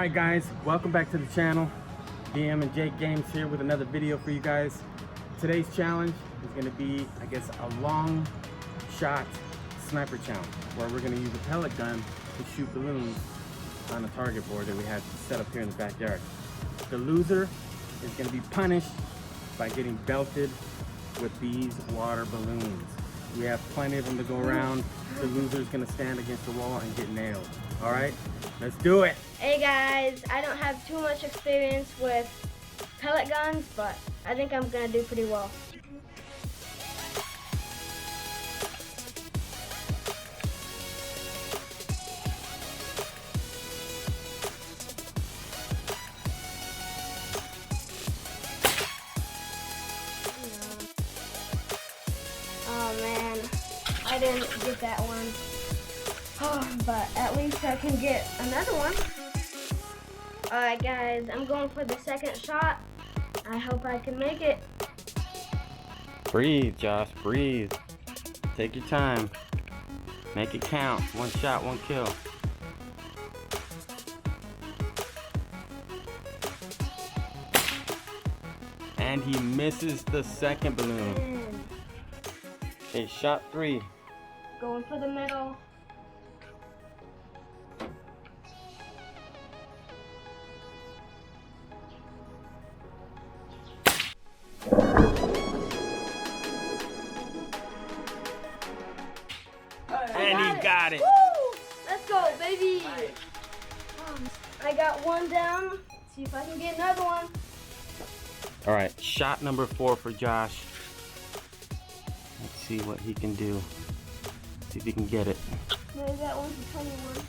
Alright guys, welcome back to the channel. DM&J Games here with another video for you guys. Today's challenge is going to be, I guess, a long shot sniper challenge where we're going to use a pellet gun to shoot balloons on a target board that we had set up here in the backyard. The loser is going to be punished by getting belted with these water balloons. We have plenty of them to go around. The loser is going to stand against the wall and get nailed. Alright, let's do it! Hey guys, I don't have too much experience with pellet guns, but I think I'm gonna do pretty well. Oh man, I didn't get that one. Oh, but at least I can get another one. Alright guys, I'm going for the second shot. I hope I can make it. Breathe, Josh, breathe. Take your time. Make it count. One shot, one kill. And he misses the second balloon. Okay, shot 3. Going for the middle. And he got it. Woo! Let's go, baby. I got one down. See if I can get another one. All right, shot number 4 for Josh. Let's see what he can do. See if he can get it. Maybe that one's a funny one.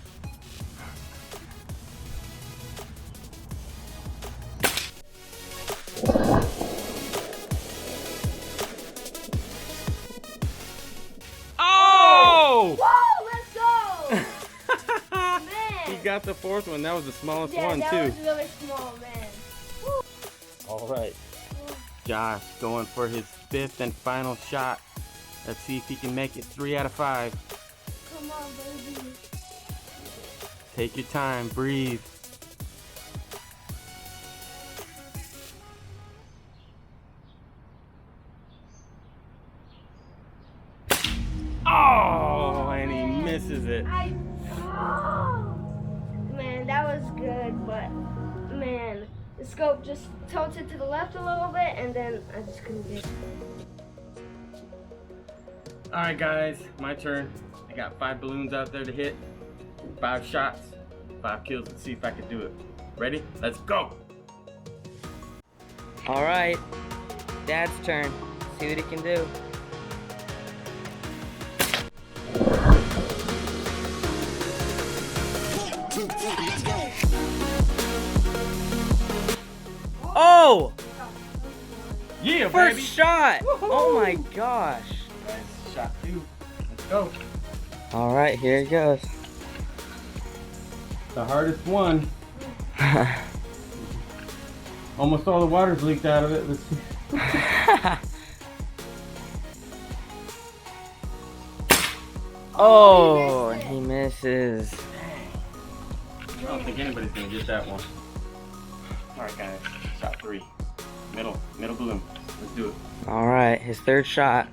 Oh! Whoa, let's go! Man. He got the 4th one. That was the smallest one, that too. was really small, man. Woo. All right. Josh going for his 5th and final shot. Let's see if he can make it 3 out of 5. Come on, baby. Take your time, breathe. Oh, and he misses it. Man, that was good, but man, the scope just tilted to the left a little bit, and then I just couldn't get it. Alright guys, my turn. I got 5 balloons out there to hit. 5 shots, 5 kills. Let's see if I can do it. Ready? Let's go! Alright, Dad's turn. See what he can do. Oh! Yeah, First baby! shot! Oh my gosh. Nice. Shot 2. Let's go. Alright, here it goes. The hardest one. Almost all the water's leaked out of it. Let's see. Oh, and he misses. I don't think anybody's gonna get that one. Alright guys, shot 3. Middle balloon. Let's do it. Alright, his 3rd shot.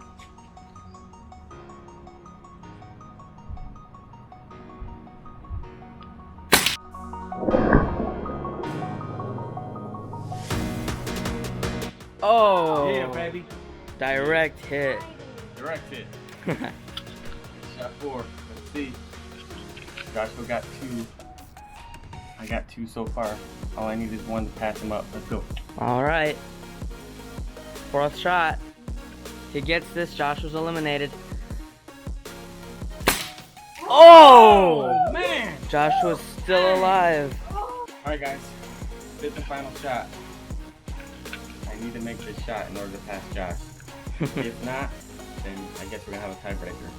Oh! Yeah, baby. Direct hit. Direct hit. Shot 4. Let's see. Joshua got 2. I got 2 so far. All I need is 1 to pass him up. Let's go. Alright. 4th shot. If he gets this, Josh was eliminated. Oh! Man! Josh was still alive. Alright guys, 5th and final shot. I need to make this shot in order to pass Josh. If not, then I guess we're gonna have a tiebreaker.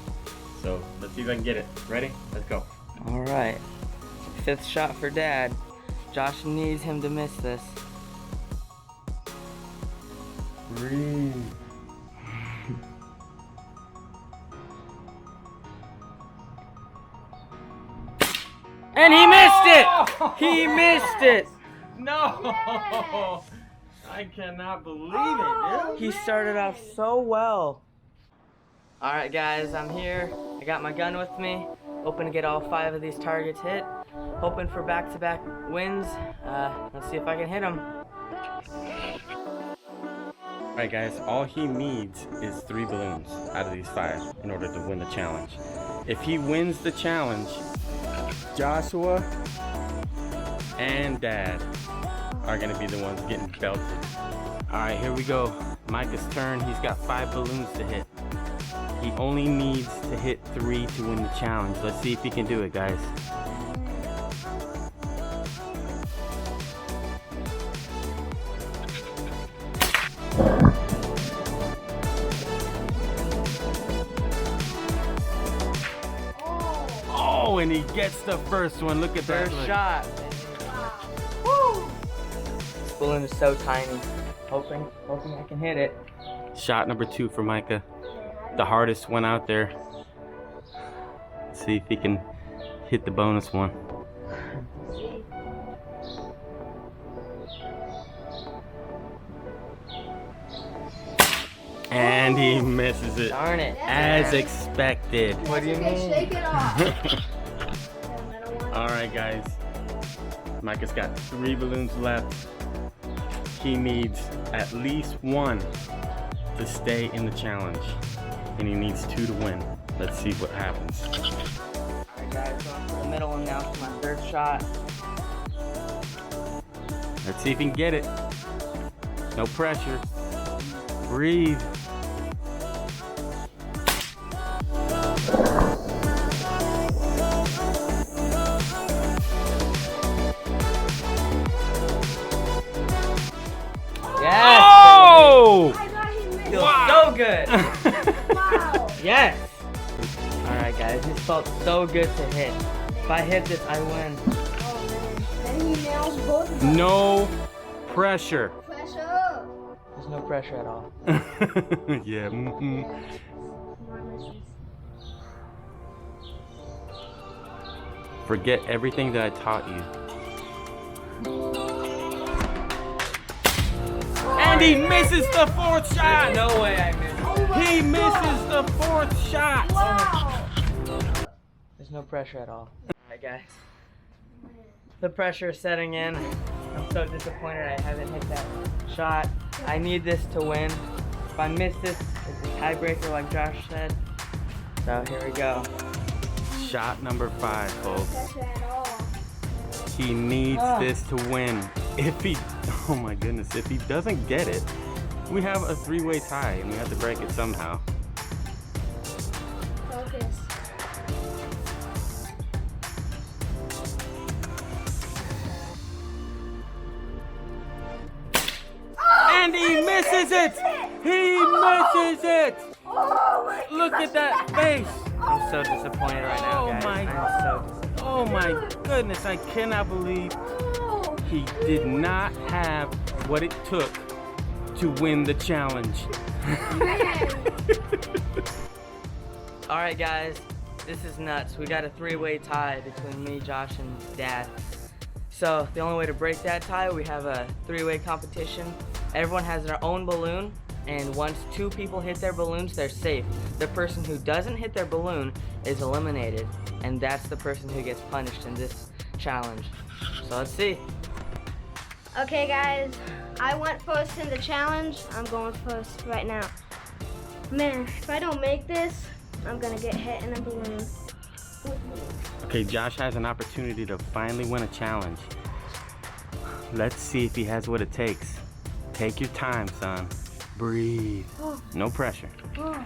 So let's see if I can get it. Ready? Let's go. Alright. 5th shot for Dad. Josh needs him to miss this. Breathe. And he missed it! No! He missed it! No! Yes. I cannot believe it, dude. He started off so well. Alright guys, I'm here. I got my gun with me. Hoping to get all 5 of these targets hit. Hoping for back-to-back wins. Let's see if I can hit them. Alright guys, all he needs is 3 balloons out of these 5 in order to win the challenge. If he wins the challenge, Joshua and Dad are gonna be the ones getting belted. Alright, here we go. Micah's turn. He's got 5 balloons to hit. He only needs to hit 3 to win the challenge. Let's see if he can do it, guys. Oh, and he gets the first one. Look at that. First shot. Woo. This balloon is so tiny. Hoping I can hit it. Shot number 2 for Micah. The hardest one out there. Let's see if he can hit the bonus one. And he misses it. Darn it. As expected. What do you mean? Shake it off. Alright guys. Micah's got 3 balloons left. He needs at least 1 to stay in the challenge. And he needs 2 to win. Let's see what happens. Alright guys, going for the middle one now for my third shot. Let's see if he can get it. No pressure. Breathe. Yes! Oh! I thought he missed. Feels Wow. so good! Wow. Yes! Alright guys, this felt so good to hit. If I hit this, I win. Oh man. And he nails both of them. No pressure. Pressure. There's no pressure at all. Yeah. Mm-mm. Forget everything that I taught you. And he misses the 4th shot. There's no way I missed it. He misses the 4th shot. Wow. There's no pressure at all. Alright guys. The pressure is setting in. I'm so disappointed I haven't hit that shot. I need this to win. If I miss this, it's a tiebreaker like Josh said. So here we go. Shot number 5, folks. Pressure at all. He needs this to win. If he, oh my goodness, if he doesn't get it, we have a 3-way tie and we have to break it somehow. Focus. And he misses it! He misses it! Oh my God. Look at that face! I'm so disappointed right now, Oh guys. my- I'm so disappointed. Oh my goodness, I cannot believe Oh. he did not have what it took to win the challenge. Man. Alright guys, this is nuts. We got a 3-way tie between me, Josh, and Dad. So the only way to break that tie, we have a 3-way competition. Everyone has their own balloon, and once 2 people hit their balloons, they're safe. The person who doesn't hit their balloon is eliminated, and that's the person who gets punished in this challenge. So let's see. Okay guys, I went first in the challenge. I'm going first right now. Man, if I don't make this, I'm gonna get hit in a balloon. Okay, Josh has an opportunity to finally win a challenge. Let's see if he has what it takes. Take your time, son. Breathe. No pressure. Oh.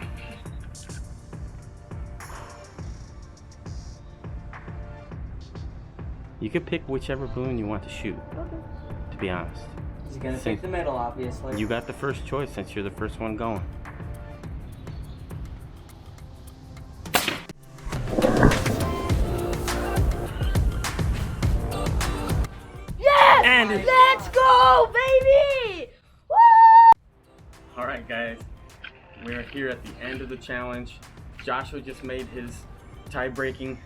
You can pick whichever balloon you want to shoot, to be honest. He's gonna pick the middle, obviously. You got the first choice since you're the first one going. Yes! And Let's go, baby! Woo! all right, guys, we're here at the end of the challenge. Joshua just made his tie-breaking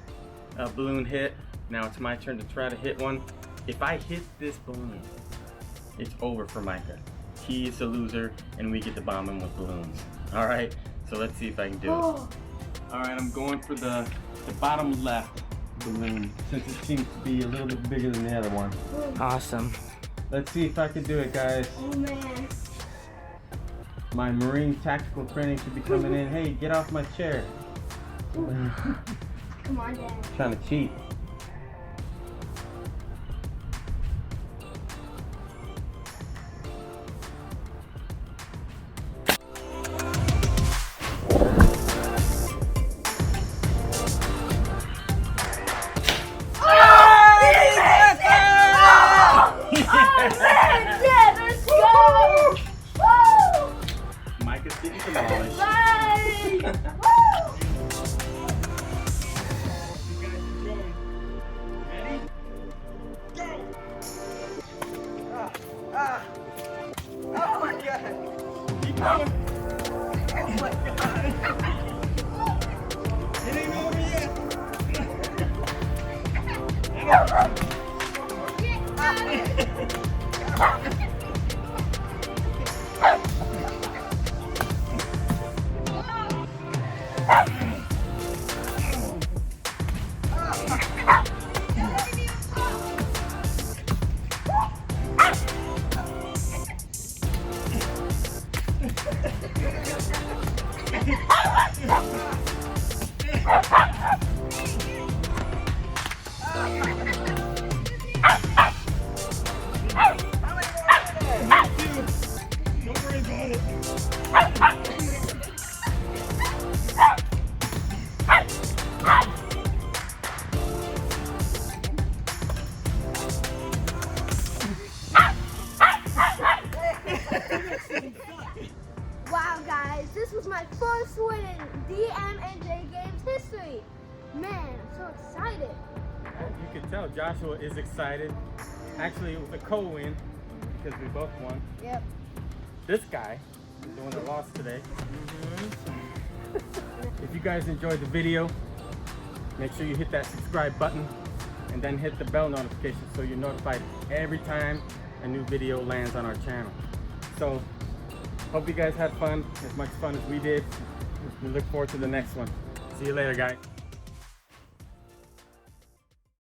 balloon hit. Now it's my turn to try to hit one. If I hit this balloon, it's over for Micah. He is the loser, and we get to bomb him with balloons. All right, so let's see if I can do it. All right, I'm going for the bottom left balloon, since it seems to be a little bit bigger than the other one. Awesome. Let's see if I can do it, guys. Oh man. My Marine tactical training should be coming in. Hey, get off my chair. Come on, Dad. Trying to cheat. Micah's getting demolished. Bye! Woo! You guys enjoy. Ready? Go! Oh my god! Keep going. Oh my god! It ain't over yet. Don't worry about it. Wow, guys, this was my first win in DM&J Games history. Man, I'm so excited. You can tell Joshua is excited. Actually, it was a co-win because we both won. Yep. This guy is the one that lost today. If you guys enjoyed the video, make sure you hit that subscribe button and then hit the bell notification so you're notified every time a new video lands on our channel. So, hope you guys had fun, as much fun as we did. We look forward to the next one. See you later, guys.